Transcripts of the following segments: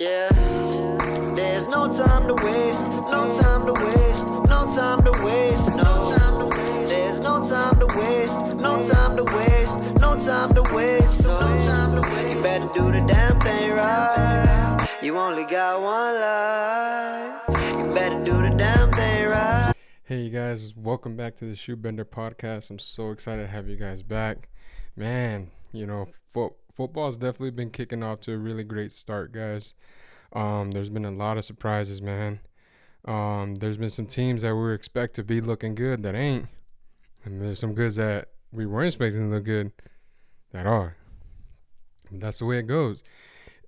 Yeah, there's no time to waste, no time to waste, no time to waste, no. There's no time to waste, no time to waste, no time to waste, so you better do the damn thing right. You only got one life, you better do the damn thing right. Hey you guys, welcome back to the ShoebenderPod. I'm so excited to have you guys back. Man, football's definitely been kicking off to a really great start, guys. There's been a lot of surprises, man. There's been some teams that we expect to be looking good that ain't. And there's some goods that we weren't expecting to look good that are. And that's the way it goes.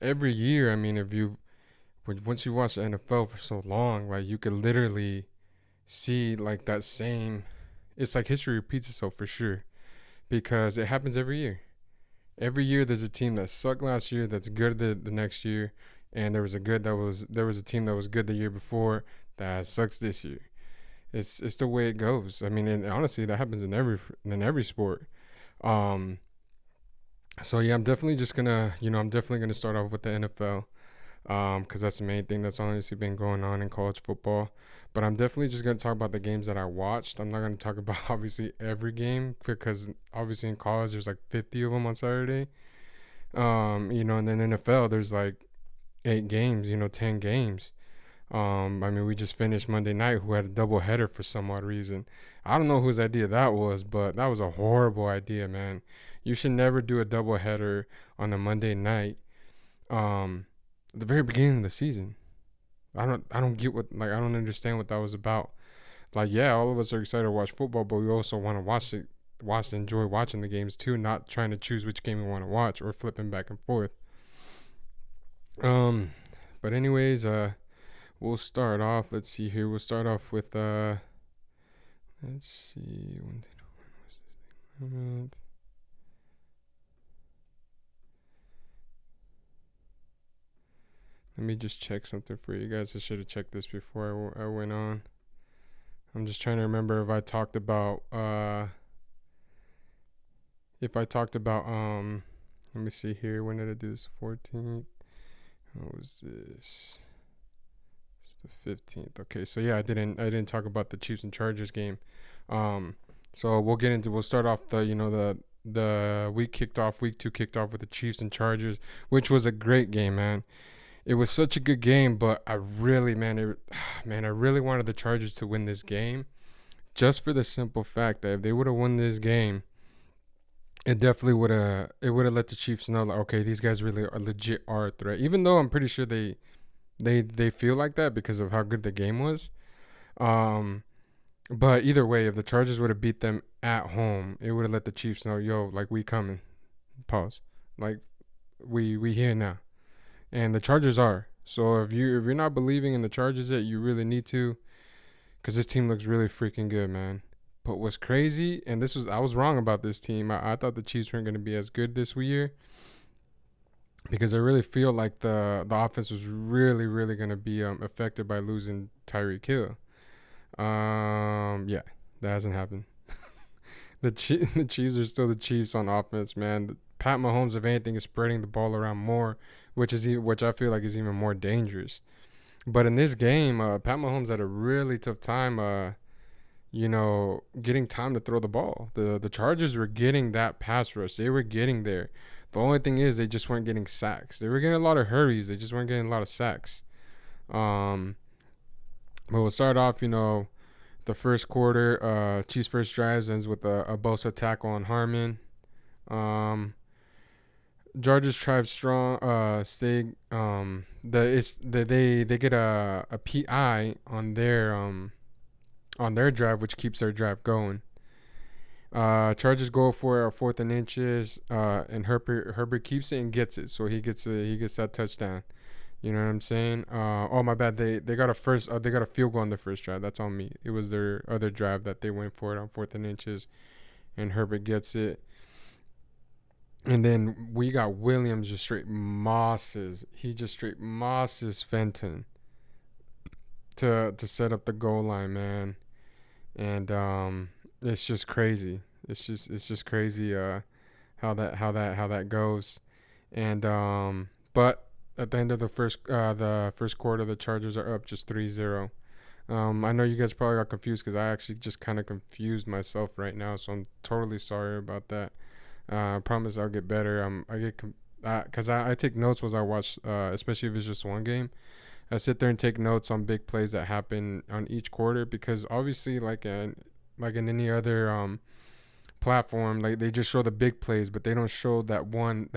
Every year, I mean, once you watch the NFL for so long, like you could literally see like that same, it's like history repeats itself for sure, because it happens every year. Every year there's a team that sucked last year that's good the next year, and there was a team that was good the year before that sucks this year. It's the way it goes. I mean, and honestly, that happens in every sport. So yeah, I'm definitely gonna start off with the NFL, because that's the main thing that's honestly been going on in college football. But I'm definitely just gonna talk about the games that I watched. I'm not gonna talk about obviously every game, because obviously in college there's like 50 of them on Saturday. And then NFL there's like 8 games, 10 games. I mean, we just finished Monday night, who had a double header for some odd reason. I don't know whose idea that was, but that was a horrible idea, man. You should never do a double header on a Monday night. At the very beginning of the season. I don't understand what that was about. Like, yeah, all of us are excited to watch football, but we also want to enjoy watching the games too, not trying to choose which game we want to watch or flipping back and forth. But anyways, we'll start off. Let's see here. We'll start off with let's see. When was this? Let me just check something for you guys. I should have checked this before I went on. I'm just trying to remember if I talked about let me see here. When did I do this? 14th. What was this? It's the 15th. Okay, so yeah, I didn't talk about the Chiefs and Chargers game. So we'll start off the week 2 kicked off with the Chiefs and Chargers, which was a great game, man. It was such a good game, but I really wanted the Chargers to win this game, just for the simple fact that if they would have won this game, it definitely would have let the Chiefs know, like, okay, these guys really are legit a threat. Even though I'm pretty sure they feel like that because of how good the game was. But either way, if the Chargers would have beat them at home, it would have let the Chiefs know, yo, like, we coming. Pause. Like, we here now. And the Chargers are. So if you're not believing in the Chargers yet, you really need to, because this team looks really freaking good, man. But what's crazy, and I was wrong about this team. I thought the Chiefs weren't going to be as good this year, because I really feel like the offense was really, really going to be affected by losing Tyreek Hill. Yeah, that hasn't happened. The Chiefs are still the Chiefs on offense, man. Pat Mahomes, if anything, is spreading the ball around more, which I feel like is even more dangerous. But in this game, Pat Mahomes had a really tough time, getting time to throw the ball. The Chargers were getting that pass rush. They were getting there. The only thing is they just weren't getting sacks. They were getting a lot of hurries. They just weren't getting a lot of sacks. But we'll start off, the first quarter. Chiefs' first drives ends with a Bosa tackle on Harmon. Chargers tried strong. They get a PI on their drive, which keeps their drive going. Chargers go for a 4th and inches, and Herbert keeps it and gets it, so he gets that touchdown. You know what I'm saying? Oh my bad. They got a field goal on the first drive. That's on me. It was their other drive that they went for it on 4th and inches, and Herbert gets it. And then we got Williams just straight mosses. He just straight mosses Fenton to set up the goal line, man. And it's just crazy. It's just crazy how that goes. And but at the end of the first quarter, the Chargers are up just 3-0. I know you guys probably got confused because I actually just kind of confused myself right now, so I'm totally sorry about that. I promise I'll get better. Because I take notes when I watch, especially if it's just one game. I sit there and take notes on big plays that happen on each quarter, because obviously, like in any other platform, like they just show the big plays, but they don't show that one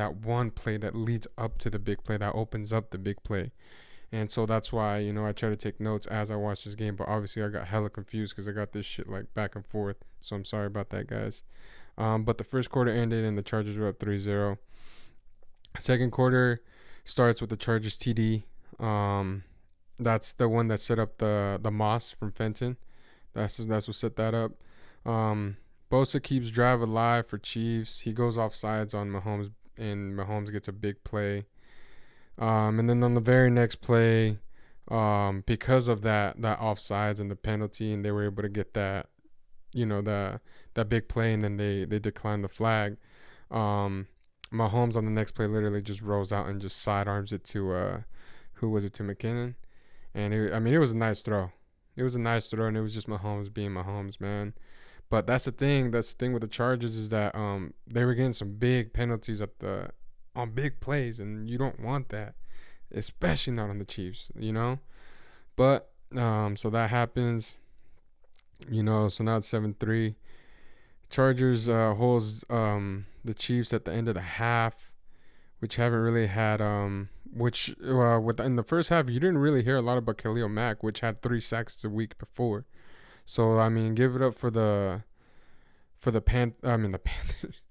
play that leads up to the big play, that opens up the big play. And so that's why, I try to take notes as I watch this game. But obviously I got hella confused because I got this shit like back and forth. So I'm sorry about that, guys. But the first quarter ended and the Chargers were up 3-0. Second quarter starts with the Chargers TD. That's the one that set up the Moss from Fenton. That's what set that up. Bosa keeps drive alive for Chiefs. He goes off sides on Mahomes, and Mahomes gets a big play. And then on the very next play, because of that offsides and the penalty, and they were able to get that, that big play, and then they declined the flag. Mahomes on the next play literally just rolls out and just sidearms it to who was it, to McKinnon, and it was a nice throw. It was a nice throw, and it was just Mahomes being Mahomes, man. But that's the thing. That's the thing with the Chargers, is that they were getting some big penalties on big plays, and you don't want that, especially not on the Chiefs, But so that happens, so now it's 7-3. Chargers holds the Chiefs at the end of the half, which haven't really had in the first half you didn't really hear a lot about Khalil Mack, which had 3 sacks a week before. So I mean, give it up for the Panthers.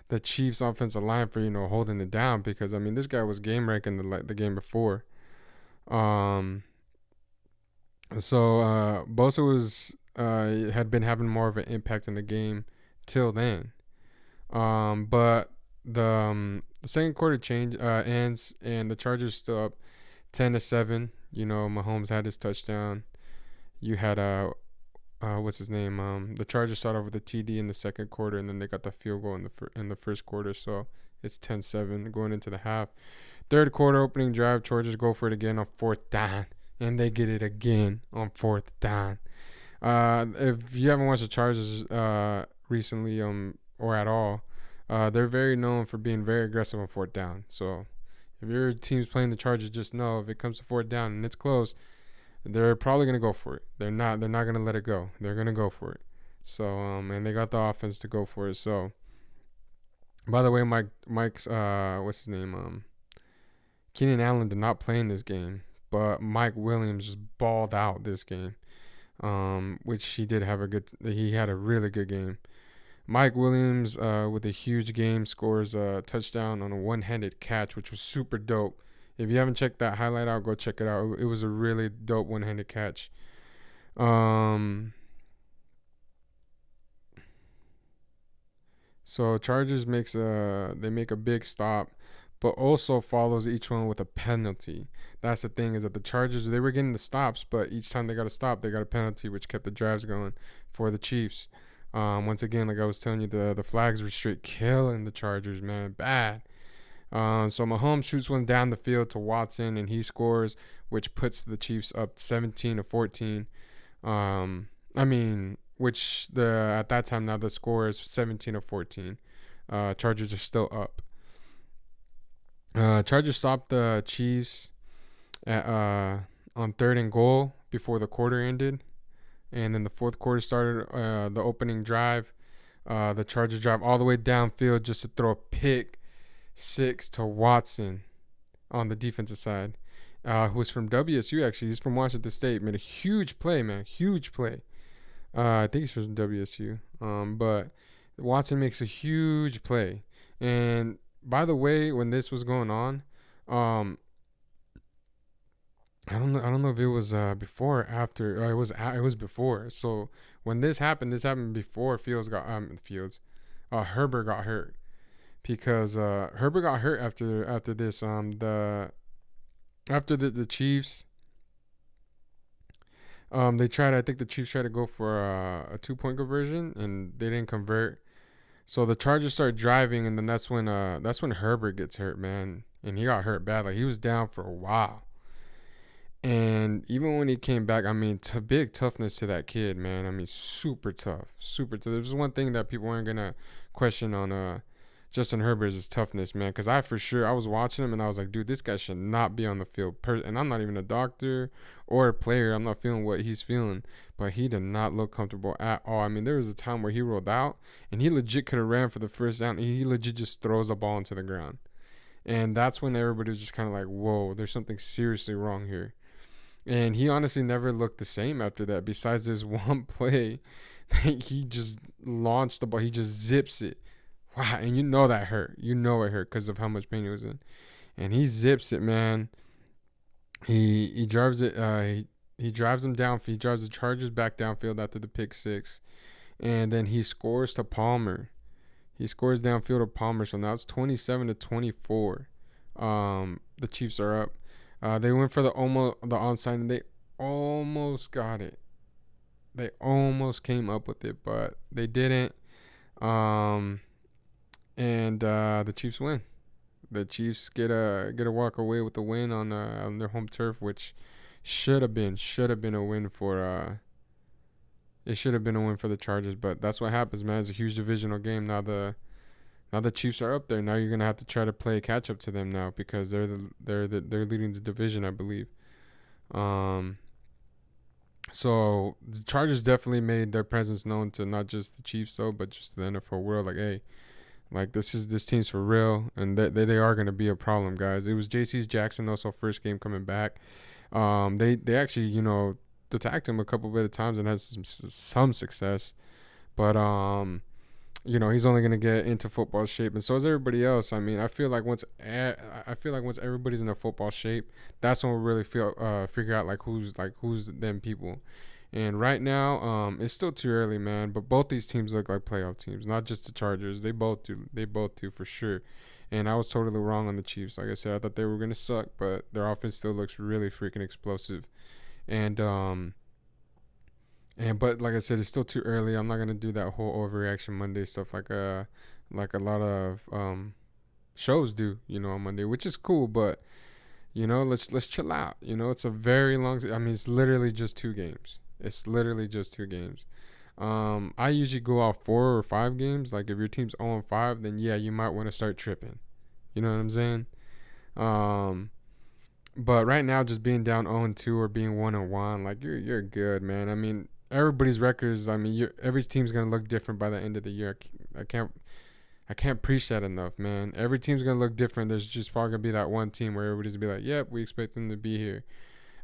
The Chiefs offensive line for holding it down, because I mean this guy was game ranking the game before. So Bosa was had been having more of an impact in the game till then. But the second quarter ends, and the Chargers still up 10-7. Mahomes had his touchdown. You had what's his name? The Chargers started off with a TD in the second quarter, and then they got the field goal in the first quarter. So it's 10-7 going into the half. Third quarter opening drive, Chargers go for it again on 4th down, and they get it again on 4th down. If you haven't watched the Chargers recently or at all, they're very known for being very aggressive on 4th down. So if your team's playing the Chargers, just know if it comes to 4th down and it's close, they're probably gonna go for it. They're not gonna let it go. They're gonna go for it. So and they got the offense to go for it. So by the way, Mike's what's his name? Keenan Allen did not play in this game, but Mike Williams just balled out this game. Which he had a really good game. Mike Williams with a huge game scores a touchdown on a one-handed catch, which was super dope. If you haven't checked that highlight out, go check it out. It was a really dope one-handed catch. So Chargers make a big stop, but also follows each one with a penalty. That's the thing, is that the Chargers, they were getting the stops, but each time they got a stop, they got a penalty, which kept the drives going for the Chiefs. Once again, like I was telling you, the flags were straight killing the Chargers, man, bad. So Mahomes shoots one down the field to Watson, and he scores, which puts the Chiefs up 17-14. At that time now the score is 17-14. Chargers are still up. Chargers stopped the Chiefs on 3rd and goal before the quarter ended, and then the fourth quarter started. The opening drive, the Chargers drive all the way downfield just to throw a pick 6 to Watson on the defensive side, who's from WSU. Actually, he's from Washington State. Made a huge play, man, huge play. I think he's from WSU. But Watson makes a huge play. And by the way, when this was going on, I don't know if it was before or after. It was before. So when this happened before Herbert got hurt. Because Herbert got hurt after this. The Chiefs, I think the Chiefs tried to go for a 2-point conversion, and they didn't convert. So the Chargers start driving, and then that's when Herbert gets hurt, man. and he got hurt bad. Like, he was down for a while. And even when he came back, I mean, big toughness to that kid, man. I mean, super tough, super tough. There's one thing that people aren't gonna question on Justin Herbert is his toughness, man. Because I was watching him and I was like, dude, this guy should not be on the field. And I'm not even a doctor or a player. I'm not feeling what he's feeling, but he did not look comfortable at all. I mean, there was a time where he rolled out and he legit could have ran for the first down. He legit just throws the ball into the ground, and that's when everybody was just kind of like, whoa, there's something seriously wrong here. And he honestly never looked the same after that. Besides this one play, he just launched the ball. He just zips it. Wow, and you know that hurt. You know it hurt because of how much pain he was in. And he zips it, man. He drives it. He drives them down. He drives the Chargers back downfield after the pick six, and then he scores to Palmer. He scores downfield to Palmer. So now it's 27-24. The Chiefs are up. They went for the onside, and they almost got it. They almost came up with it, but they didn't. And the Chiefs win. The Chiefs get a walk away with the win on their home turf, which should have been a win for it should have been a win for the Chargers. But that's what happens, man. It's a huge divisional game. Now the Chiefs are up there. Now you're gonna have to try to play catch up to them now because they're leading the division, I believe. So the Chargers definitely made their presence known to not just the Chiefs though, but just the NFL world. Like, hey, like this team's for real, and they are gonna be a problem, guys. It was J.C. Jackson also first game coming back. They actually attacked him a couple bit of times and has some success, but he's only gonna get into football shape, and so is everybody else. I mean, I feel like once everybody's in a football shape, that's when we'll really figure out like who's them people. And right now, it's still too early, man. But both these teams look like playoff teams, not just the Chargers. They both do for sure. And I was totally wrong on the Chiefs. Like I said, I thought they were gonna suck, but their offense still looks really freaking explosive. And but like I said, it's still too early. I'm not gonna do that whole overreaction Monday stuff like a lot of shows do, on Monday, which is cool. But let's chill out. It's a very long. I mean, it's literally just two games. I usually go off 4 or 5 games. Like if your team's 0-5, then yeah, you might want to start tripping. You know what I'm saying? But right now, just being down 0-2 or being 1-1, like you're good, man. I mean, everybody's records. I mean, every team's gonna look different by the end of the year. I can't preach that enough, man. Every team's gonna look different. There's just probably gonna be that one team where everybody's gonna be like, "Yep, we expect them to be here."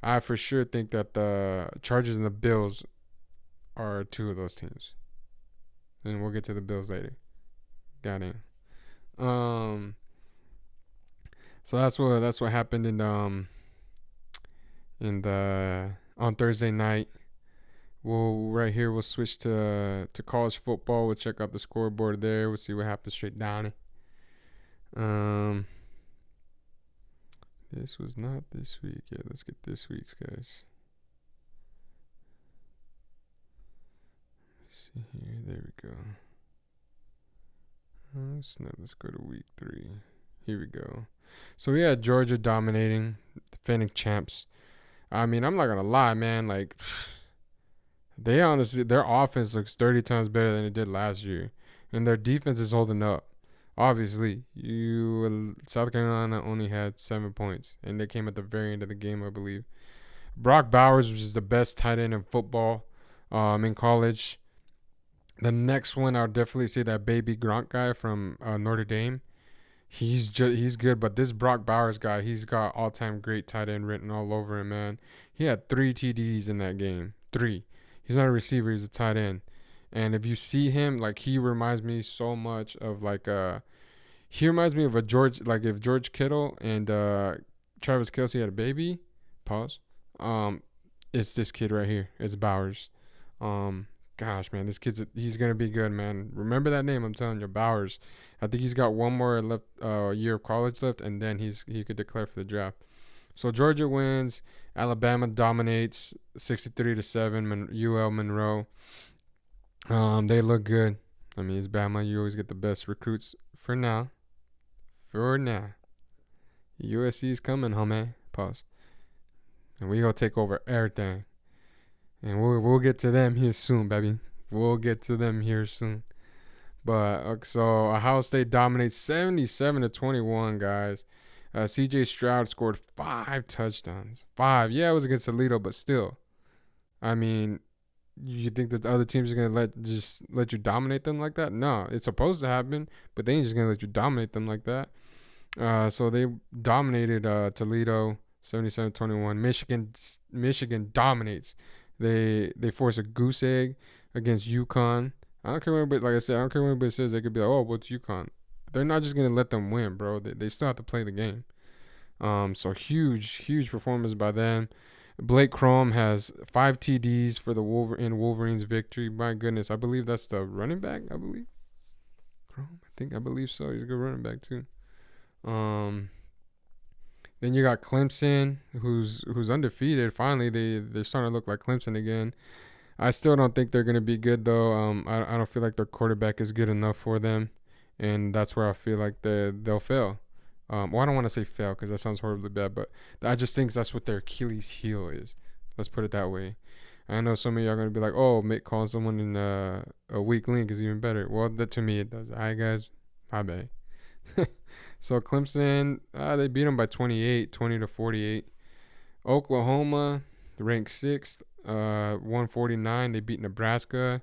I for sure think that the Chargers and the Bills are 2 of those teams, and we'll get to the Bills later. Got it. So that's what happened on Thursday night. We'll switch to college football. We'll check out the scoreboard there. We'll see what happens straight down it. This was not this week. Yeah, let's get this week's, guys. Let's see here. There we go. Let's go to week 3. Here we go. So we had Georgia dominating, defending champs. I mean, I'm not gonna lie, man. Like, their offense looks 30 times better than it did last year, and their defense is holding up. Obviously, South Carolina only had 7 points, and they came at the very end of the game, I believe. Brock Bowers, which is the best tight end in football, in college. The next one, I'll definitely say that baby Gronk guy from Notre Dame. He's good, but this Brock Bowers guy, he's got all-time great tight end written all over him, man. He had 3 TDs in that game. 3. He's not a receiver, he's a tight end. And if you see him, like, he reminds me so much of he reminds me of if George Kittle and Travis Kelce had a baby, it's this kid right here. It's Bowers. Gosh, man, he's going to be good, man. Remember that name, I'm telling you, Bowers. I think he's got one more year of college left, and then he could declare for the draft. So Georgia wins. Alabama dominates 63-7. UL Monroe. They look good. I mean, it's Bama. You always get the best recruits for now. USC is coming, homie. Pause. And we gonna take over everything. And we'll get to them here soon, baby. We'll get to them here soon. But so Ohio State dominates 77-21, guys. C.J. Stroud scored 5 touchdowns. 5. Yeah, it was against Toledo, but still. I mean, you think that the other teams are gonna let you dominate them like that? No, it's supposed to happen, but they ain't just gonna let you dominate them like that. So they dominated Toledo 77-21. Michigan dominates. They force a goose egg against UConn. I don't care what anybody, like I said, I don't care what anybody says. They could be like, oh, what's UConn? They're not just gonna let them win, bro. They still have to play the game. So huge performance by them. Blake Crom has 5 TDs for the Wolverines victory. My goodness, I believe that's the running back. I believe Crom. I believe so. He's a good running back too. Then you got Clemson, who's undefeated. Finally, they're starting to look like Clemson again. I still don't think they're gonna be good though. I don't feel like their quarterback is good enough for them, and that's where I feel like they'll fail. Well, I don't want to say fail because that sounds horribly bad, but I just think that's what their Achilles heel is. Let's put it that way. I know some of y'all are going to be like, oh, calling someone in a weak link is even better. Well, that to me it does. All right, guys, my bad. So Clemson, they beat them by 28, 20-48. Oklahoma, ranked 6th, 149. They beat Nebraska.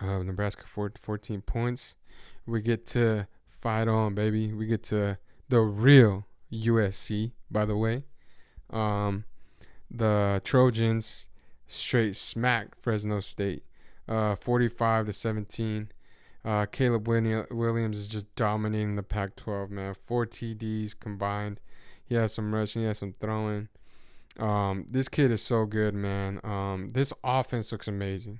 Nebraska 14 points. We get to fight on, baby. We get to the real USC, by the way. The Trojans straight smack Fresno State, 45-17. Caleb Williams is just dominating the Pac-12, man. 4 TDs combined. He has some rushing, he has some throwing. This kid is so good, man. This offense looks amazing.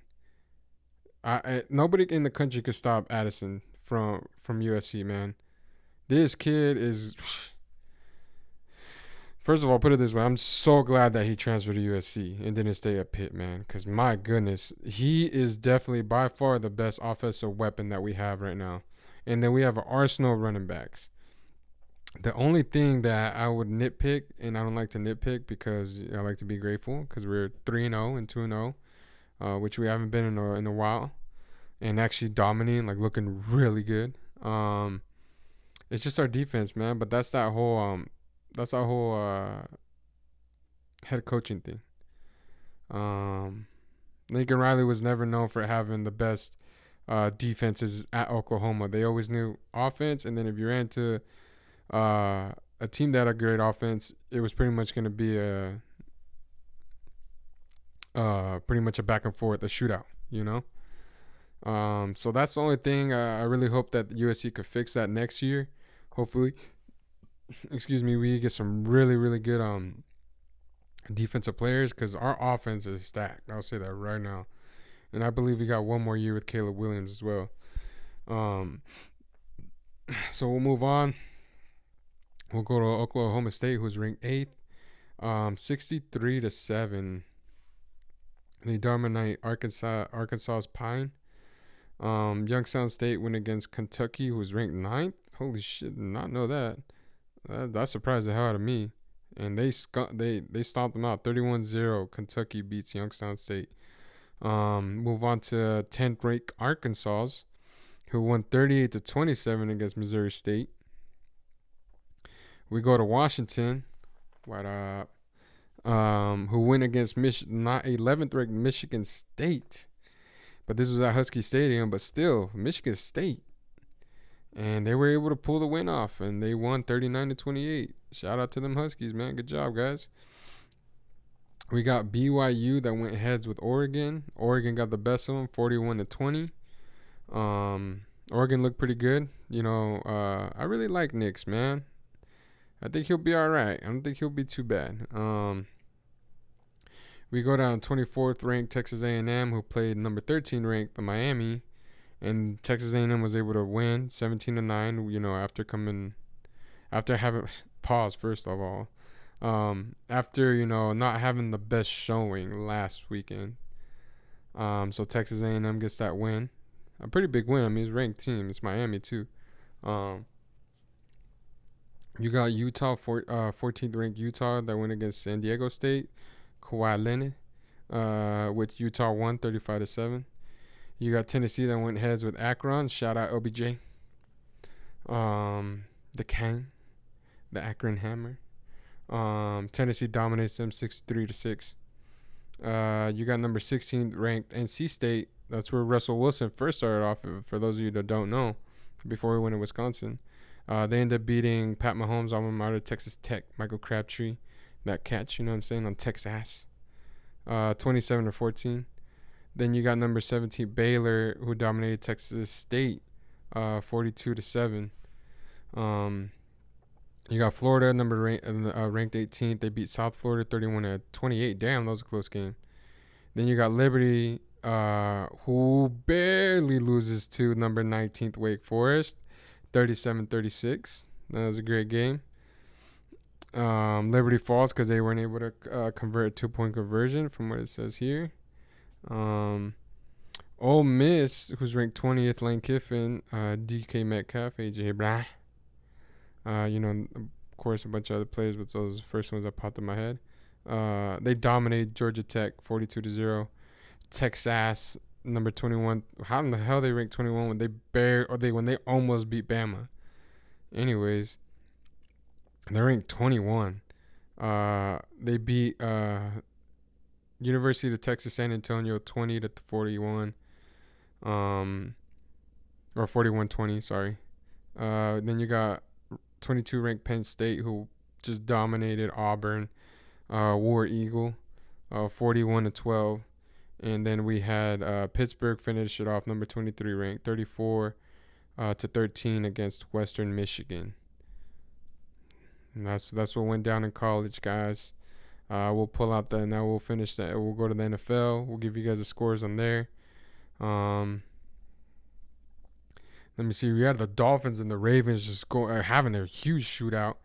Nobody in the country could stop Addison from USC, man. This kid is. First of all, put it this way: I'm so glad that he transferred to USC and didn't stay at Pitt, man. Because my goodness, he is definitely by far the best offensive weapon that we have right now. And then we have an arsenal of running backs. The only thing that I would nitpick, and I don't like to nitpick because I like to be grateful, because we're 3-0 and 2-0, which we haven't been in a while, and actually dominating, like looking really good. It's just our defense, man. But that's that whole head coaching thing. Lincoln Riley was never known for having the best defenses at Oklahoma. They always knew offense, and then if you're into a team that had a great offense, it was pretty much going to be pretty much a back and forth, a shootout, you know. So that's the only thing. I really hope that USC could fix that next year. Hopefully, we get some really, really good defensive players, because our offense is stacked. I'll say that right now. And I believe we got one more year with Caleb Williams as well. So we'll move on. We'll go to Oklahoma State, who's ranked 8th, 63-7. They dominate Arkansas's Pine. Youngstown State went against Kentucky, who was ranked 9th. Holy shit, did not know that. That surprised the hell out of me. And they stomped them out. 31-0. Kentucky beats Youngstown State. Move on to 10th ranked Arkansas, who won 38-27 against Missouri State. We go to Washington, what up? Who went against 11th ranked Michigan State. But this was at Husky Stadium, but still, Michigan State. And they were able to pull the win off, and they won 39-28. Shout out to them Huskies, man. Good job, guys. We got BYU that went heads with Oregon. Oregon got the best of them, 41-20. Oregon looked pretty good. You know, I really like Nix, man. I think he'll be all right. I don't think he'll be too bad. We go down 24th ranked Texas A&M, who played number 13 ranked the Miami, and Texas A&M was able to win 17-9. You know, after having pause first of all, after not having the best showing last weekend. So Texas A&M gets that win, a pretty big win. I mean, it's a ranked team. It's Miami too. You got Utah, 14th ranked Utah that went against San Diego State. Kawhi Leonard, with Utah won 35-7. You got Tennessee that went heads with Akron. Shout out OBJ. The King, the Akron Hammer. Tennessee dominates them 63-6. You got number 16 ranked NC State. That's where Russell Wilson first started off. For those of you that don't know, before he went to Wisconsin, they ended up beating Pat Mahomes' alma mater, Texas Tech. Michael Crabtree, that catch, you know what I'm saying, on Texas, 27-14. Then you got number 17 Baylor, who dominated Texas State, 42-7. You got Florida, ranked 18th. They beat South Florida 31-28. Damn, that was a close game. Then you got Liberty, who barely loses to number 19th Wake Forest, 37-36. That was a great game. Liberty falls because they weren't able to convert a 2-point conversion from what it says here. Ole Miss, who's ranked 20th, Lane Kiffin, DK Metcalf, AJ Brown. Of course, a bunch of other players, but those are the first ones that popped in my head. They dominated Georgia Tech 42-0. Texas, number 21. How in the hell they ranked 21 when they almost beat Bama? Anyways, they're ranked 21. They beat University of Texas San Antonio 20-41. Or 41-20, sorry. Then you got 22 ranked Penn State, who just dominated Auburn, War Eagle, 41-12. And then we had Pittsburgh finish it off, number 23 ranked, 34-13 against Western Michigan. And that's what went down in college, guys. We'll pull out that. Now we'll finish that. We'll go to the NFL. We'll give you guys the scores on there. Let me see. We had the Dolphins and the Ravens just having a huge shootout,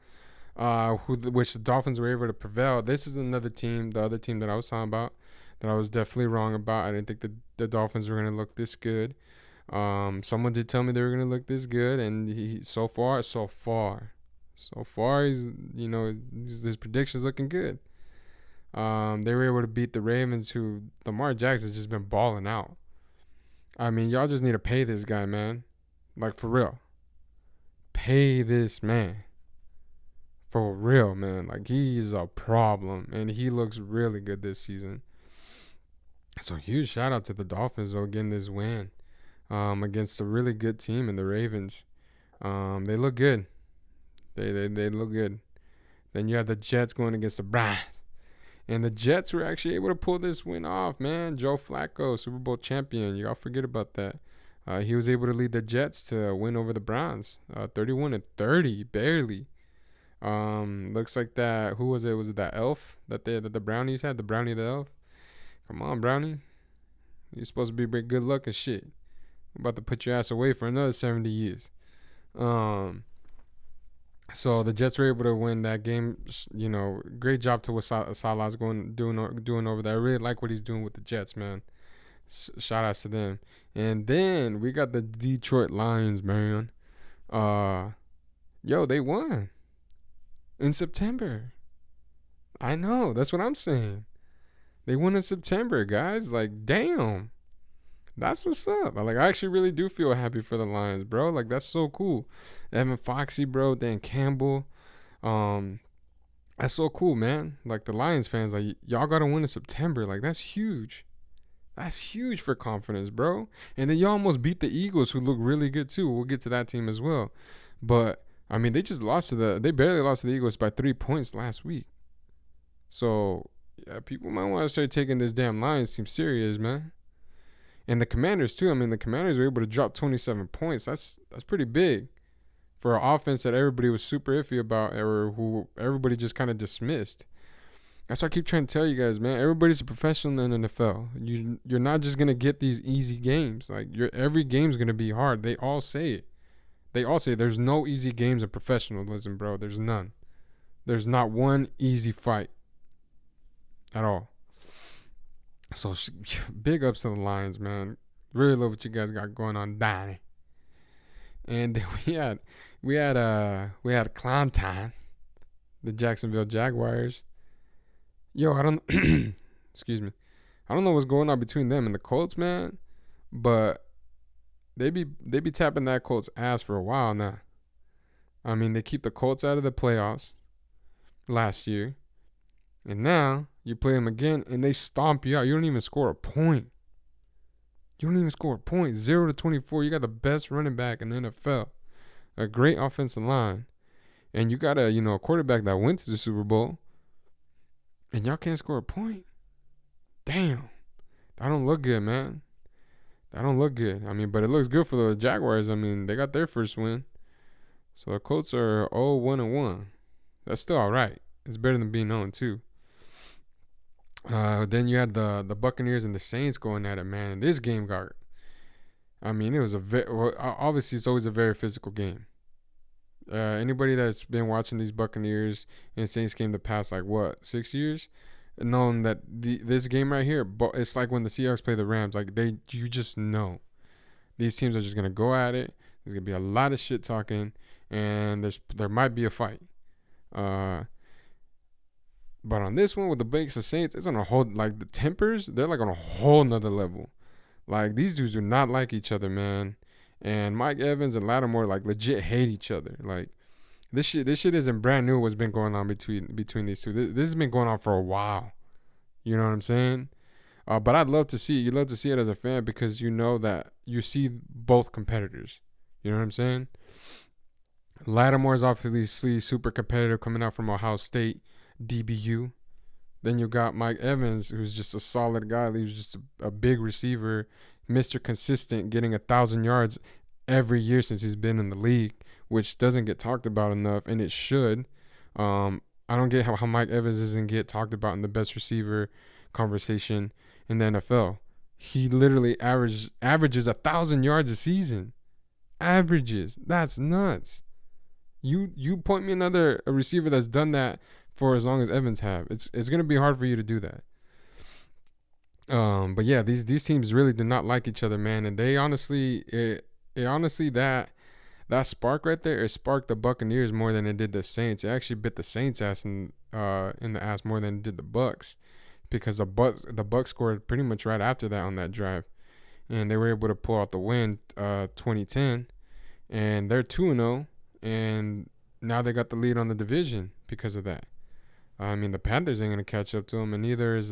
which the Dolphins were able to prevail. This is another team, the other team that I was talking about, that I was definitely wrong about. I didn't think the Dolphins were going to look this good. Someone did tell me they were going to look this good, and so far, he's, his predictions looking good. They were able to beat the Ravens, who Lamar Jackson's just been balling out. I mean, y'all just need to pay this guy, man. Like, for real. Pay this man. For real, man. Like, he's a problem. And he looks really good this season. So, huge shout out to the Dolphins, though, getting this win against a really good team in the Ravens. They look good. They look good. Then you have the Jets going against the Browns. And the Jets were actually able to pull this win off, man. Joe Flacco, Super Bowl champion. You all forget about that. He was able to lead the Jets to win over the Browns, 31-30, barely. Looks like that. Who was it? Was it that elf that the Brownies had? The Brownie the elf? Come on, Brownie. You're supposed to be big good luck and shit. I'm about to put your ass away for another 70 years. So the Jets were able to win that game. You know, great job to what Salah's doing over there. I really like what he's doing with the Jets, man. Shout outs to them. And then we got the Detroit Lions, man. They won in September. I know. That's what I'm saying. They won in September, guys. Like, damn. That's what's up. Like, I actually really do feel happy for the Lions, bro. Like, that's so cool. Evan Foxy, bro. Dan Campbell. That's so cool, man. Like, the Lions fans, like, y'all got to win in September. Like, that's huge. That's huge for confidence, bro. And then you almost beat the Eagles, who look really good too. We'll get to that team as well. But I mean, they barely lost to the Eagles by 3 points last week. So yeah, people might want to start taking this damn Lions team serious, man. And the Commanders too. I mean, the Commanders were able to drop 27 points. That's pretty big for an offense that everybody was super iffy about, or who everybody just kind of dismissed. That's why I keep trying to tell you guys, man. Everybody's a professional in the NFL. You're not just gonna get these easy games. Like, every game's gonna be hard. They all say it. There's no easy games in professionalism, bro. There's none. There's not one easy fight at all. So big ups to the Lions, man. Really love what you guys got going on, Donnie. And then we had Clown Time, the Jacksonville Jaguars. Yo, I don't excuse me. I don't know what's going on between them and the Colts, man, but they be tapping that Colts ass for a while now. I mean, they keep the Colts out of the playoffs last year, and now you play them again and they stomp you out. You don't even score a point. 0-24. You got the best running back in the NFL, a great offensive line, and you got a quarterback that went to the Super Bowl, and y'all can't score a point. Damn, that don't look good, man. That don't look good. I mean, but it looks good for the Jaguars. I mean, they got their first win, so the Colts are 0-1-1. That's still all right. It's better than being 0-2. Then you had the Buccaneers and the Saints going at it, man. And this game it was obviously it's always a very physical game. Anybody that's been watching these Buccaneers and Saints game the past 6 years, knowing that this game right here, it's like when the Seahawks play the Rams. You just know these teams are just gonna go at it. There's gonna be a lot of shit talking, and there might be a fight. But on this one with the Bucs and Saints, it's on a whole, the tempers, they're on a whole nother level. These dudes do not like each other, man. And Mike Evans and Lattimore legit hate each other. This shit isn't brand new. What's been going on between these two? This has been going on for a while. You know what I'm saying? But I'd love to see it. You love to see it as a fan because you know that you see both competitors. You know what I'm saying? Lattimore is obviously super competitive coming out from Ohio State. DBU. Then you got Mike Evans, who's just a solid guy. He's just a big receiver, Mr. Consistent, getting 1,000 yards every year since he's been in the league, which doesn't get talked about enough, and it should. I don't get how Mike Evans doesn't get talked about in the best receiver conversation in the NFL. He literally averages 1,000 yards a season. Averages. That's nuts. You point me a receiver that's done that for as long as Evans have. It's gonna be hard for you to do that. But yeah, these teams really do not like each other, man. And they honestly, that spark right there, it sparked the Buccaneers more than it did the Saints. It actually bit the Saints ass in the ass more than it did the Bucs, because the Bucs scored pretty much right after that on that drive, and they were able to pull out the win, 2010, and they're 2-0, and now they got the lead on the division because of that. I mean, the Panthers ain't gonna catch up to them, and neither is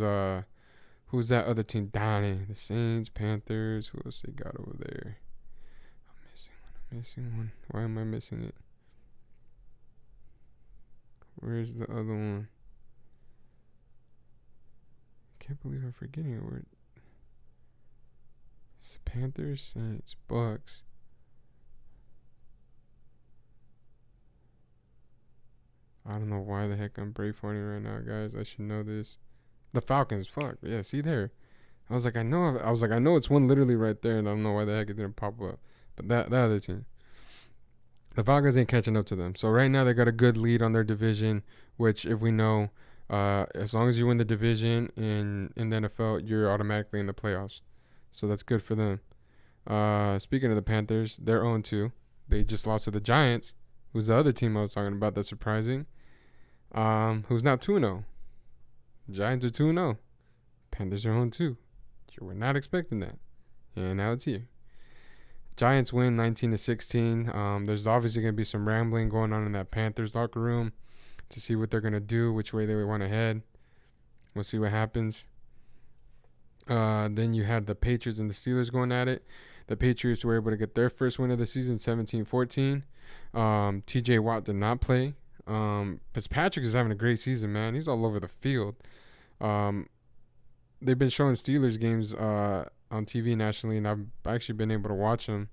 who's that other team down in the Saints, Panthers. Who else they got over there? I'm missing one. Why am I missing it? Where's the other one? I can't believe I'm forgetting it. It's the Panthers, Saints, Bucks. I don't know why the heck I'm brain farting right now, guys. I should know this. The Falcons. Fuck. Yeah, see there. I was like, I know it's one literally right there, and I don't know why the heck it didn't pop up. But that other team. The Falcons ain't catching up to them. So right now they got a good lead on their division, which if we know, as long as you win the division in the NFL, you're automatically in the playoffs. So that's good for them. Speaking of the Panthers, they're 0-2. They just lost to the Giants, who's the other team I was talking about that's surprising, who's now 2-0. Giants are 2-0. Panthers are 0-2. You were not expecting that. And now it's here. Giants win 19-16. There's obviously going to be some rambling going on in that Panthers locker room to see what they're going to do, which way they want to head. We'll see what happens. Then you had the Patriots and the Steelers going at it. The Patriots were able to get their first win of the season, 17-14. TJ Watt did not play. Fitzpatrick is having a great season, man. He's all over the field. They've been showing Steelers games on TV nationally, and I've actually been able to watch them.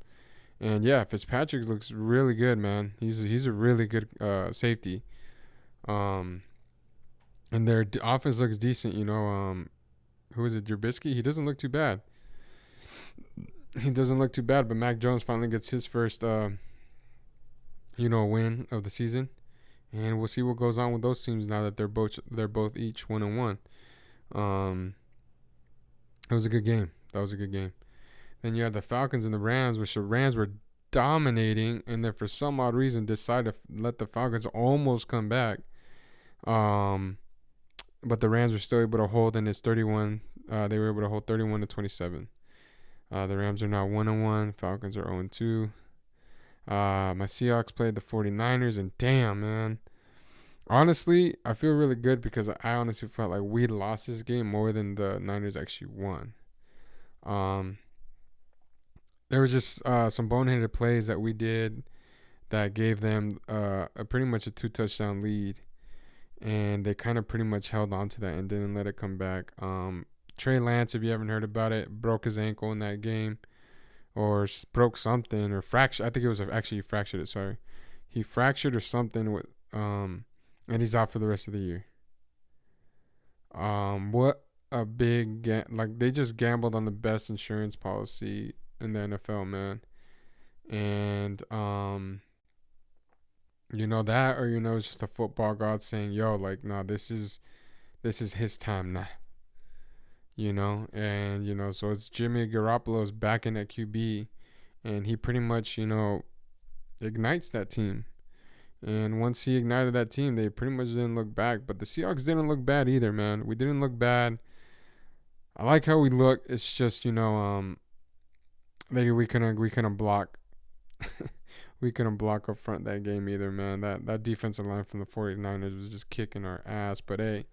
And yeah, Fitzpatrick looks really good, man. He's a really good safety. And their offense looks decent, you know. Who is it, Trubisky? He doesn't look too bad. But Mac Jones finally gets his first, win of the season. And we'll see what goes on with those teams now that they're both each 1-1. It was a good game. That was a good game. Then you had the Falcons and the Rams, which the Rams were dominating, and then for some odd reason decided to let the Falcons almost come back. But the Rams were still able to hold, and it's 31. They were able to hold 31-27. The Rams are now 1-1. Falcons are 0-2. My Seahawks played the 49ers, and damn, man. Honestly, I feel really good because I honestly felt like we lost this game more than the Niners actually won. There was just some boneheaded plays that we did that gave them pretty much a 2-touchdown lead, and they kind of pretty much held on to that and didn't let it come back. Trey Lance, if you haven't heard about it, broke his ankle in that game, or broke something, or fractured. I think it was actually he fractured it. Sorry, he fractured or something with and he's out for the rest of the year. What a big like they just gambled on the best insurance policy in the NFL, man. And that, or it's just a football god saying, yo, like, nah, this is his time now. And so it's Jimmy Garoppolo's back in at QB, and he pretty much ignites that team. And once he ignited that team, they pretty much didn't look back. But the Seahawks didn't look bad either, man. We didn't look bad. I like how we look. It's just we couldn't block. We couldn't block up front that game either, man. That defensive line from the 49ers was just kicking our ass. But hey,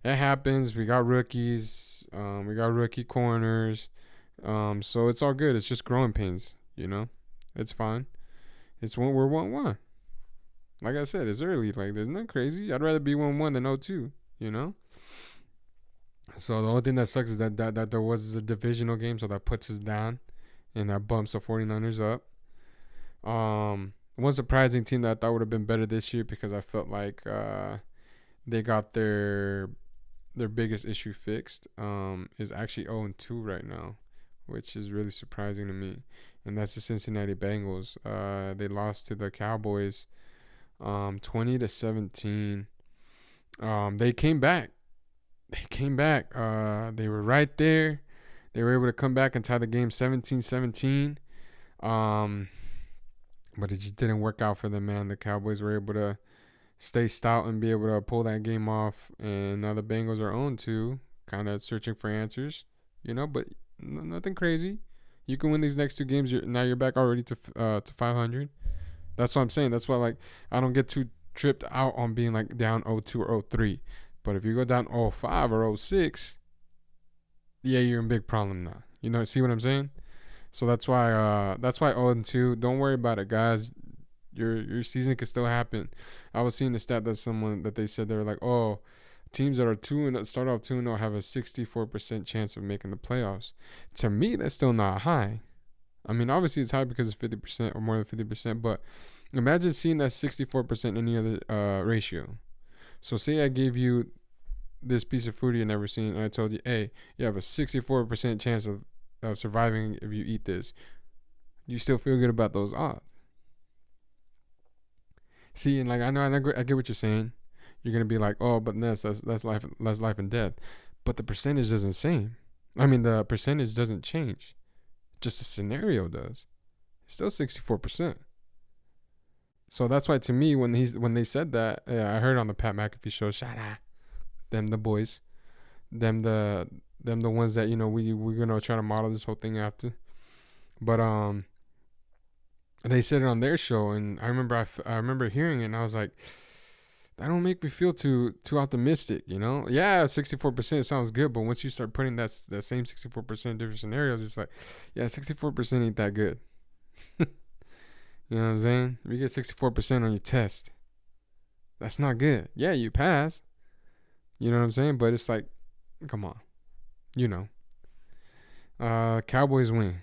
it happens. We got rookies. We got rookie corners. So it's all good. It's just growing pains. It's fine. We're 1-1. Like I said, it's early. Like, there's nothing crazy. I'd rather be 1-1 than 0-2, So the only thing that sucks is that there was a divisional game, so that puts us down, and that bumps the 49ers up. One surprising team that I thought would have been better this year, because I felt like they got their biggest issue fixed, is actually 0-2 right now, which is really surprising to me. And that's the Cincinnati Bengals. They lost to the Cowboys 20-17. They came back. They were right there. They were able to come back and tie the game 17-17. But it just didn't work out for them, man. The Cowboys were able to stay stout and be able to pull that game off. And now the Bengals are 0-2, kind of searching for answers, but nothing crazy. You can win these next two games. Now you're back already to 500. That's what I'm saying. That's why, like, I don't get too tripped out on being like down 0-2 or 0-3. But if you go down 0-5 or 0-6, yeah, you're in big problem now. See what I'm saying? So that's why 0-2. Don't worry about it, guys. Your season could still happen. I was seeing the stat that they said they were like, oh, teams that are start off 2-0 have a 64% chance of making the playoffs. To me, that's still not high. I mean, obviously it's high because it's 50% or more than 50%, but imagine seeing that 64% in any other ratio. So say I gave you this piece of food you've never seen, and I told you, hey, you have a 64% chance of surviving if you eat this. You still feel good about those odds. See, and like I get what you're saying. You're gonna be like, oh, but that's life and death. But the percentage isn't the same. I mean, the percentage doesn't change. Just the scenario does. It's still 64%. So that's why, to me, when they said that, I heard on the Pat McAfee show, shout out them, the boys, them the ones that we're gonna try to model this whole thing after. But they said it on their show, and I remember hearing it, and I was like, that don't make me feel too optimistic, Yeah, 64% sounds good, but once you start putting that same 64% in different scenarios, it's like, yeah, 64% ain't that good. You know what I'm saying? If you get 64% on your test, that's not good. Yeah, you passed. You know what I'm saying? But it's like, come on. Cowboys win.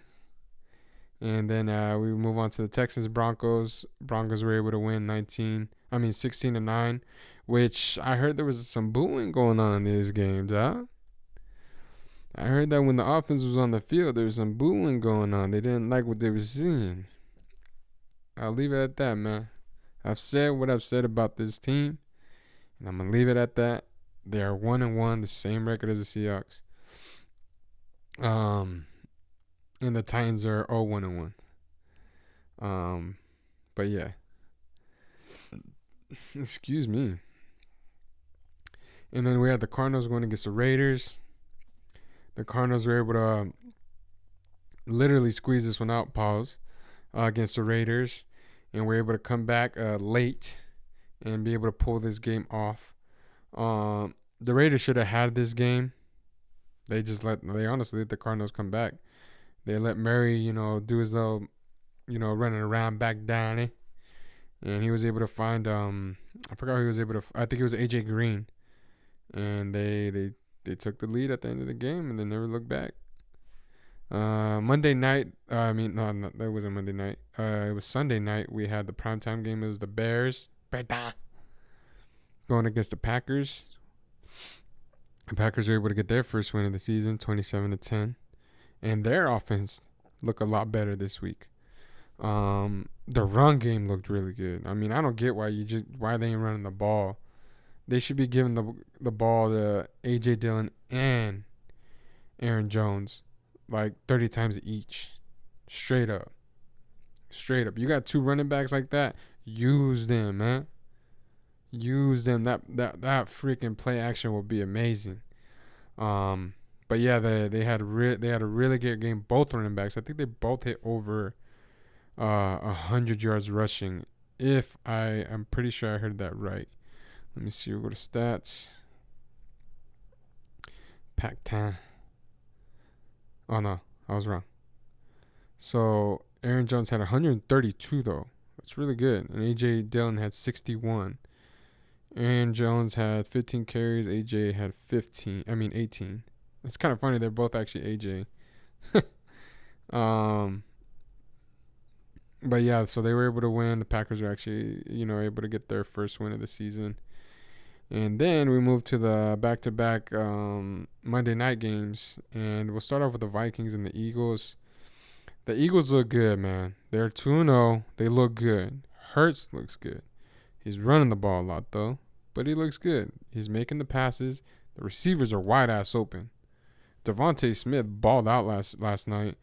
And then we move on to the Texans Broncos. Broncos were able to win 16-9, which I heard there was some booing going on in these games, huh? I heard that when the offense was on the field, there was some booing going on. They didn't like what they were seeing. I'll leave it at that, man. I've said what I've said about this team, and I'm going to leave it at that. They are 1-1, the same record as the Seahawks. And the Titans are 0-1-1. But yeah. Excuse me. And then we had the Cardinals going against the Raiders. The Cardinals were able to literally squeeze this one out, against the Raiders. And were able to come back late and be able to pull this game off. The Raiders should have had this game. They honestly let the Cardinals come back. They let Murray, do his little, running around back down it. And he was able to find, I forgot who he was able to, I think it was AJ Green. And they took the lead at the end of the game and they never looked back. Monday night, no, that wasn't Monday night. It was Sunday night. We had the primetime game. It was the Bears going against the Packers. The Packers were able to get their first win of the season, 27-10. And their offense looked a lot better this week. The run game looked really good. I mean, I don't get why they ain't running the ball. They should be giving the ball to A.J. Dillon and Aaron Jones like 30 times each. Straight up. You got two running backs like that. Use them, man. Use them. That freaking play action will be amazing. But yeah, they had a really good game. Both running backs. I think they both hit over 100 yards rushing. I'm pretty sure I heard that right. Let me see. We'll go to stats. Pac-10. Oh, no. I was wrong. So, Aaron Jones had 132, though. That's really good. And A.J. Dillon had 61. Aaron Jones had 15 carries. A.J. had 18. It's kind of funny. They're both actually A.J. But, yeah, so they were able to win. The Packers were actually, able to get their first win of the season. And then we moved to the back-to-back Monday night games. And we'll start off with the Vikings and the Eagles. The Eagles look good, man. They're 2-0. They look good. Hurts looks good. He's running the ball a lot, though. But he looks good. He's making the passes. The receivers are wide-ass open. Devontae Smith balled out last night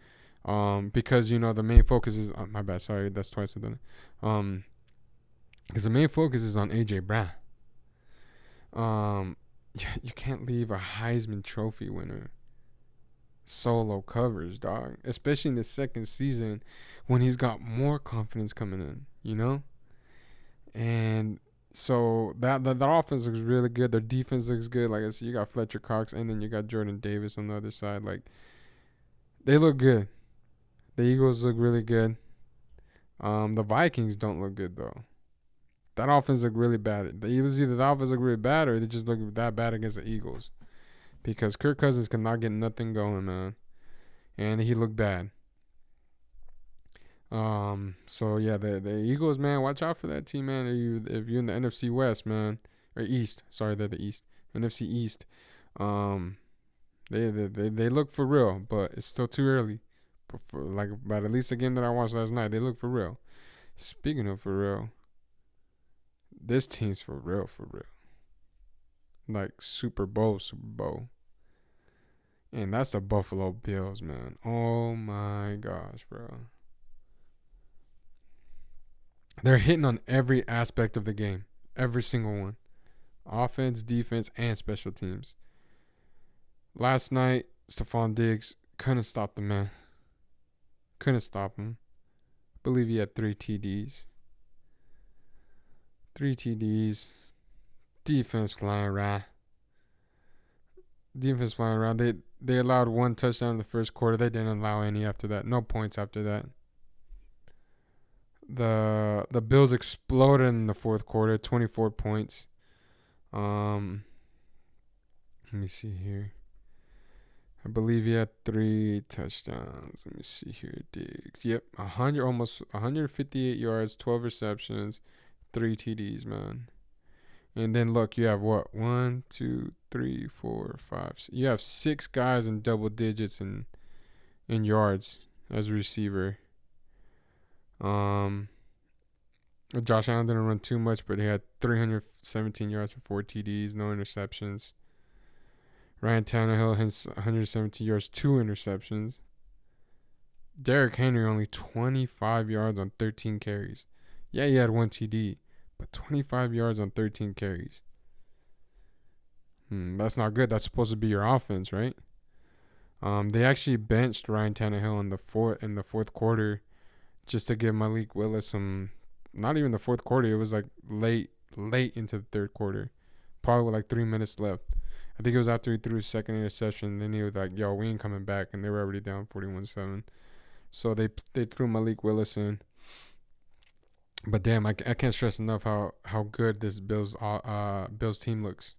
because, the main focus is... my bad. Sorry, that's twice I've done it. Because the main focus is on A.J. Brown. You can't leave a Heisman Trophy winner solo coverage, dog. Especially in the second season when he's got more confidence coming in, And so that offense looks really good. Their defense looks good. Like I said, you got Fletcher Cox and then you got Jordan Davis on the other side. Like, they look good. The Eagles look really good. The Vikings don't look good, though. That offense looked really bad. It was either the offense looked really bad or they just looked that bad against the Eagles. Because Kirk Cousins cannot get nothing going, man. And he looked bad. So, yeah, the Eagles, man, watch out for that team, man. If you're in the NFC West, man. Or East. Sorry, they're the East. NFC East. They look for real, but it's still too early. But at least the game that I watched last night, they look for real. Speaking of for real, this team's for real. Like Super Bowl. And that's the Buffalo Bills, man. Oh my gosh, bro. They're hitting on every aspect of the game. Every single one. Offense, defense, and special teams. Last night, Stephon Diggs couldn't stop the man. Couldn't stop him. I believe he had 3 TDs. 3 TDs. Defense flying around. They allowed 1 touchdown in the first quarter. They didn't allow any after that. No points after that. The Bills exploded in the fourth quarter. 24 points. Let me see here. I believe he had 3 touchdowns. Let me see here. Diggs. Yep. 158 yards, 12 receptions, 3 TDs, man. And then look, you have what? 1, 2, 3, 4, 5. You have 6 guys in double digits in yards as a receiver. Josh Allen didn't run too much, but he had 317 yards for 4 TDs, no interceptions. Ryan Tannehill has 117 yards, 2 interceptions. Derrick Henry only 25 yards on 13 carries. Yeah, he had one TD, but 25 yards on 13 carries. That's not good. That's supposed to be your offense, right? They actually benched Ryan Tannehill in the fourth quarter just to give Malik Willis some. Not even the fourth quarter. It was like late into the third quarter, probably with like 3 minutes left. I think it was after he threw his second interception. Then he was like, "Yo, we ain't coming back," and they were already down 41-7. So they threw Malik Willis in. But damn, I can't stress enough how good this Bills team looks.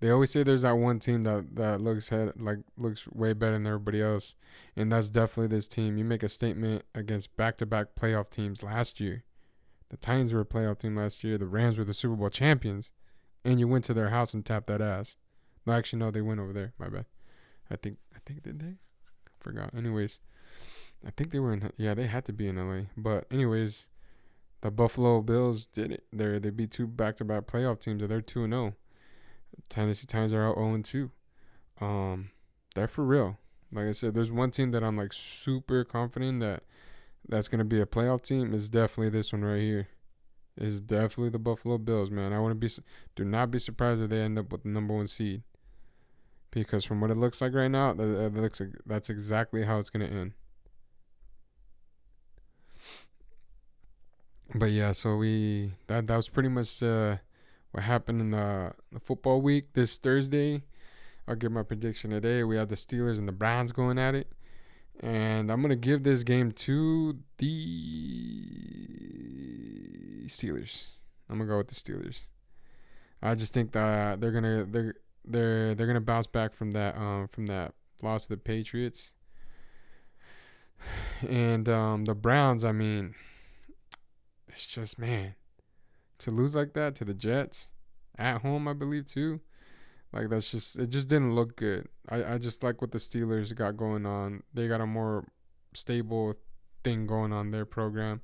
They always say there's that one team that looks way better than everybody else, and that's definitely this team. You make a statement against back-to-back playoff teams last year. The Titans were a playoff team last year. The Rams were the Super Bowl champions, and you went to their house and tapped that ass. No, actually, no, they went over there. My bad. I think did they? Forgot. Anyways, I think they were in. Yeah, they had to be in LA. But anyways, the Buffalo Bills did it. They beat two back-to-back playoff teams, and they're 2-0. Tennessee Titans are out 0-2. They're for real. Like I said, there's one team that I'm like super confident that's gonna be a playoff team. Is definitely this one right here. Is definitely the Buffalo Bills, man. Do not be surprised if they end up with the number 1 seed, because from what it looks like right now, that's exactly how it's gonna end. But yeah, so that was pretty much what happened in the football week this Thursday. I'll give my prediction today. We have the Steelers and the Browns going at it. And I'm going to give this game to the Steelers. I'm going to go with the Steelers. I just think that they're going to bounce back from that loss to the Patriots. And the Browns, I mean, it's just, man, to lose like that to the Jets at home, I believe too. Like it just didn't look good. I just like what the Steelers got going on. They got a more stable thing going on their program.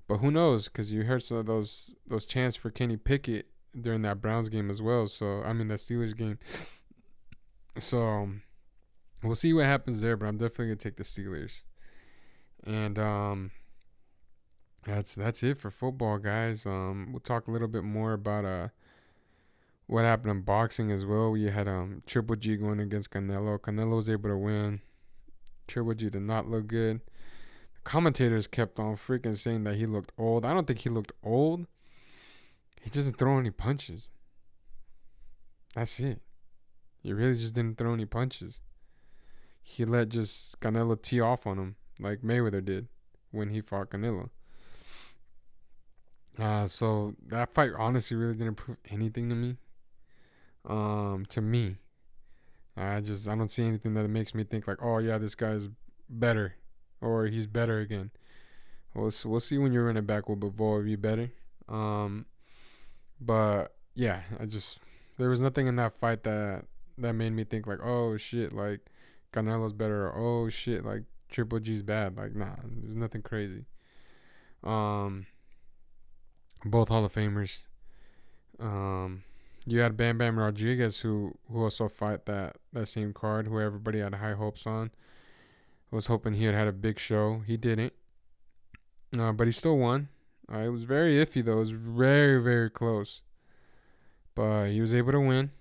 But who knows? Because you heard some of those chants for Kenny Pickett during that Browns game as well. So I mean that Steelers game. So we'll see what happens there. But I'm definitely gonna take the Steelers. And that's it for football, guys. We'll talk a little bit more about what happened in boxing as well. We had Triple G going against Canelo. Canelo was able to win. Triple G did not look good. The commentators kept on freaking saying that he looked old. I don't think he looked old. He doesn't throw any punches. That's it. He really just didn't throw any punches. He let just Canelo tee off on him like Mayweather did when he fought Canelo. So that fight honestly really didn't prove anything to me. To me, I don't see anything that makes me think like, oh yeah, this guy's better, or he's better again. We'll see when you run it back with Bivol if you better. But yeah, there was nothing in that fight that made me think like, oh shit, like Canelo's better, or oh shit, like Triple G's bad. Like nah, there's nothing crazy. Both Hall of Famers. You had Bam Bam Rodriguez who also fought that same card, who everybody had high hopes on. Was hoping he had a big show. He didn't. But he still won. It was very iffy though. It was very, very close. But he was able to win.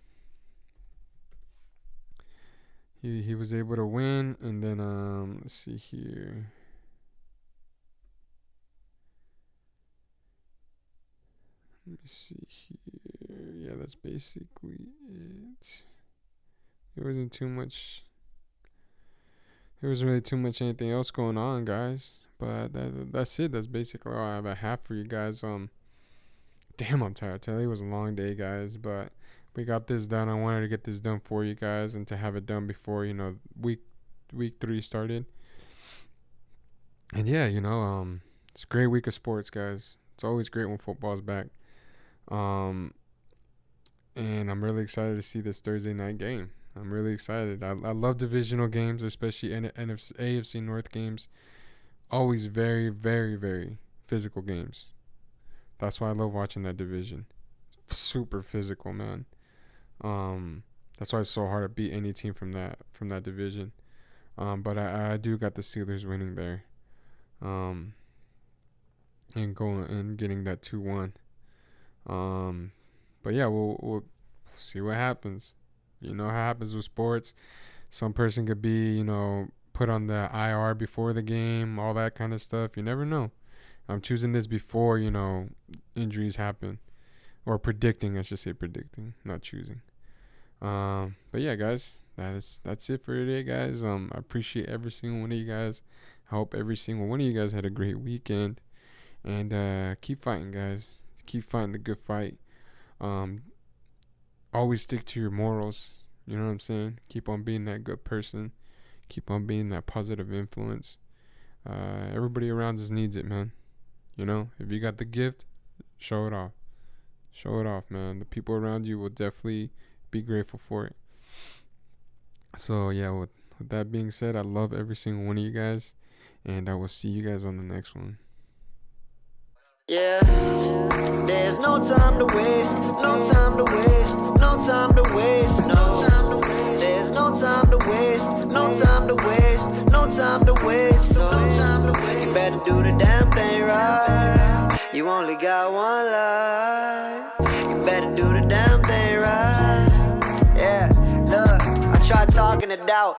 He was able to win, and then let's see here. Let me see here. Yeah, that's basically it. There wasn't really too much anything else going on, guys. But that's it. That's basically all I have for you guys. Damn, I'm tired. Today was a long day, guys. But we got this done. I wanted to get this done for you guys and to have it done before week 3 started. And yeah, it's a great week of sports, guys. It's always great when football's back. And I'm really excited to see this Thursday night game. I'm really excited. I love divisional games, especially AFC North games. Always very, very, very physical games. That's why I love watching that division. Super physical, man. That's why it's so hard to beat any team from that division. But I do got the Steelers winning there. And going and getting that 2-1. But yeah, we'll see what happens. You know how it happens with sports. Some person could be, put on the IR before the game, all that kind of stuff. You never know. I'm choosing this before, injuries happen. Or predicting, I should say predicting, not choosing. But yeah, guys, that's it for today, guys. I appreciate every single one of you guys. I hope every single one of you guys had a great weekend. And keep fighting, guys. Keep fighting the good fight. Always stick to your morals. You know what I'm saying? Keep on being that good person. Keep on being that positive influence. Everybody around us needs it, man. If you got the gift, show it off. Show it off, man. The people around you will definitely be grateful for it. So, yeah, with that being said, I love every single one of you guys. And I will see you guys on the next one. Yeah, there's no time to waste, no time to waste, no time to waste, no. There's no time to waste, no time to waste, no time to waste. So you better do the damn thing right. You only got one life. You better do the damn thing right. Yeah, look, I tried talking it out.